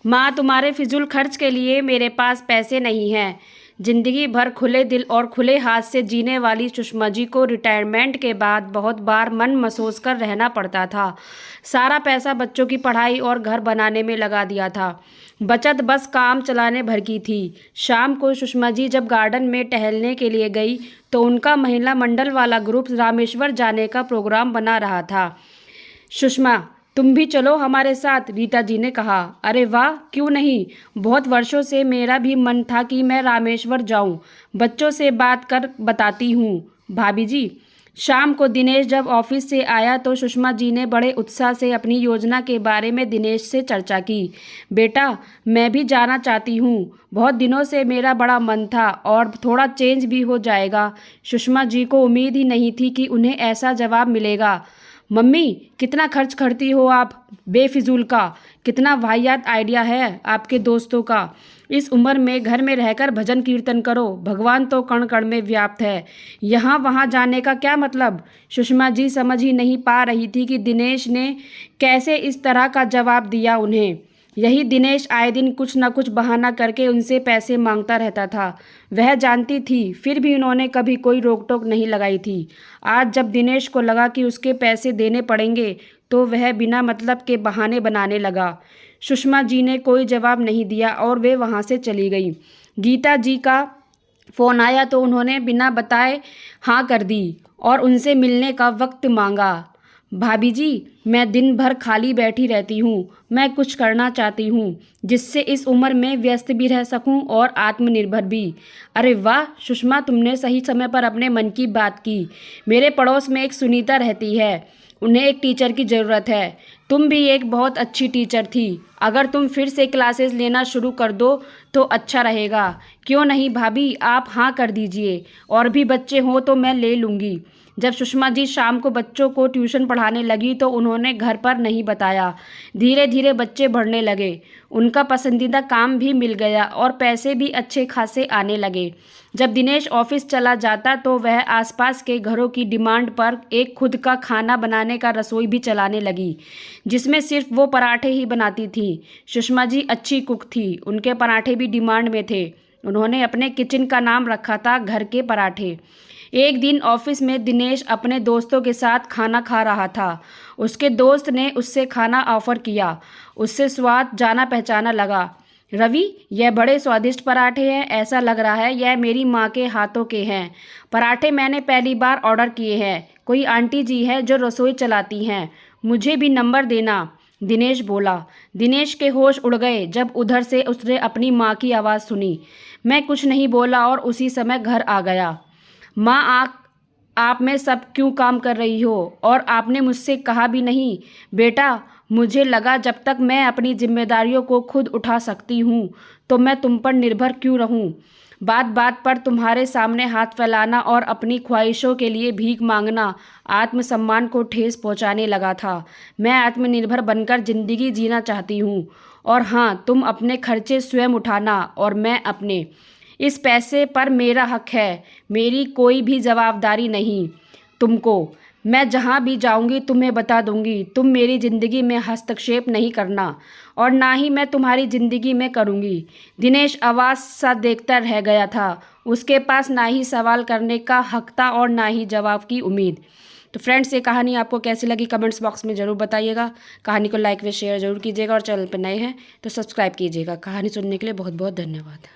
माँ, तुम्हारे फिजूल खर्च के लिए मेरे पास पैसे नहीं हैं। जिंदगी भर खुले दिल और खुले हाथ से जीने वाली सुषमा जी को रिटायरमेंट के बाद बहुत बार मन मसोस कर रहना पड़ता था। सारा पैसा बच्चों की पढ़ाई और घर बनाने में लगा दिया था। बचत बस काम चलाने भर की थी। शाम को सुषमा जी जब गार्डन में टहलने के लिए गई तो उनका महिला मंडल वाला ग्रुप रामेश्वर जाने का प्रोग्राम बना रहा था। सुषमा, तुम भी चलो हमारे साथ, रीता जी ने कहा। अरे वाह, क्यों नहीं। बहुत वर्षों से मेरा भी मन था कि मैं रामेश्वर जाऊं। बच्चों से बात कर बताती हूँ भाभी जी। शाम को दिनेश जब ऑफिस से आया तो सुषमा जी ने बड़े उत्साह से अपनी योजना के बारे में दिनेश से चर्चा की। बेटा, मैं भी जाना चाहती हूँ। बहुत दिनों से मेरा बड़ा मन था और थोड़ा चेंज भी हो जाएगा। सुषमा जी को उम्मीद ही नहीं थी कि उन्हें ऐसा जवाब मिलेगा। मम्मी, कितना खर्च करती हो आप बेफिजूल का। कितना वाहियात आइडिया है आपके दोस्तों का। इस उम्र में घर में रहकर भजन कीर्तन करो। भगवान तो कण कण में व्याप्त है। यहाँ वहाँ जाने का क्या मतलब। सुषमा जी समझ ही नहीं पा रही थी कि दिनेश ने कैसे इस तरह का जवाब दिया उन्हें। यही दिनेश आए दिन कुछ न कुछ बहाना करके उनसे पैसे मांगता रहता था। वह जानती थी, फिर भी उन्होंने कभी कोई रोक टोक नहीं लगाई थी। आज जब दिनेश को लगा कि उसके पैसे देने पड़ेंगे तो वह बिना मतलब के बहाने बनाने लगा। सुषमा जी ने कोई जवाब नहीं दिया और वे वहाँ से चली गई। गीता जी का फ़ोन आया तो उन्होंने बिना बताए हाँ कर दी और उनसे मिलने का वक्त मांगा। भाभी जी, मैं दिन भर खाली बैठी रहती हूँ। मैं कुछ करना चाहती हूँ जिससे इस उम्र में व्यस्त भी रह सकूँ और आत्मनिर्भर भी। अरे वाह सुषमा, तुमने सही समय पर अपने मन की बात की। मेरे पड़ोस में एक सुनीता रहती है। उन्हें एक टीचर की ज़रूरत है। तुम भी एक बहुत अच्छी टीचर थी। अगर तुम फिर से क्लासेस लेना शुरू कर दो तो अच्छा रहेगा। क्यों नहीं भाभी, आप हाँ कर दीजिए। और भी बच्चे हों तो मैं ले लूँगी। जब सुषमा जी शाम को बच्चों को ट्यूशन पढ़ाने लगी तो उन्होंने घर पर नहीं बताया। धीरे धीरे बच्चे बढ़ने लगे। उनका पसंदीदा काम भी मिल गया और पैसे भी अच्छे खासे आने लगे। जब दिनेश ऑफिस चला जाता तो वह आसपास के घरों की डिमांड पर एक खुद का खाना बनाने का रसोई भी चलाने लगी, जिसमें सिर्फ वो पराठे ही बनाती थी। सुषमा जी अच्छी कुक थी। उनके पराठे भी डिमांड में थे। उन्होंने अपने किचन का नाम रखा था घर के पराठे। एक दिन ऑफिस में दिनेश अपने दोस्तों के साथ खाना खा रहा था। उसके दोस्त ने उससे खाना ऑफर किया। उससे स्वाद जाना पहचाना लगा। रवि, यह बड़े स्वादिष्ट पराठे हैं। ऐसा लग रहा है यह मेरी माँ के हाथों के हैं। पराठे मैंने पहली बार ऑर्डर किए हैं। कोई आंटी जी है जो रसोई चलाती हैं। मुझे भी नंबर देना, दिनेश बोला। दिनेश के होश उड़ गए जब उधर से उसने अपनी माँ की आवाज़ सुनी। मैं कुछ नहीं बोला और उसी समय घर आ गया। माँ, आप में सब क्यों काम कर रही हो और आपने मुझसे कहा भी नहीं। बेटा, मुझे लगा जब तक मैं अपनी जिम्मेदारियों को खुद उठा सकती हूँ तो मैं तुम पर निर्भर क्यों रहूँ। बात बात पर तुम्हारे सामने हाथ फैलाना और अपनी ख्वाहिशों के लिए भीख मांगना आत्मसम्मान को ठेस पहुँचाने लगा था। मैं आत्मनिर्भर बनकर ज़िंदगी जीना चाहती हूँ। और हाँ, तुम अपने खर्चे स्वयं उठाना और मैं अपने। इस पैसे पर मेरा हक है। मेरी कोई भी जवाबदारी नहीं तुमको। मैं जहाँ भी जाऊँगी तुम्हें बता दूँगी। तुम मेरी ज़िंदगी में हस्तक्षेप नहीं करना और ना ही मैं तुम्हारी ज़िंदगी में करूँगी। दिनेश आवाज़ सा देखता रह गया था। उसके पास ना ही सवाल करने का हक था और ना ही जवाब की उम्मीद। तो फ्रेंड्स, ये कहानी आपको कैसी लगी कमेंट्स बॉक्स में ज़रूर बताइएगा। कहानी को लाइक व शेयर ज़रूर कीजिएगा और चैनल पर नए हैं तो सब्सक्राइब कीजिएगा। कहानी सुनने के लिए बहुत बहुत धन्यवाद।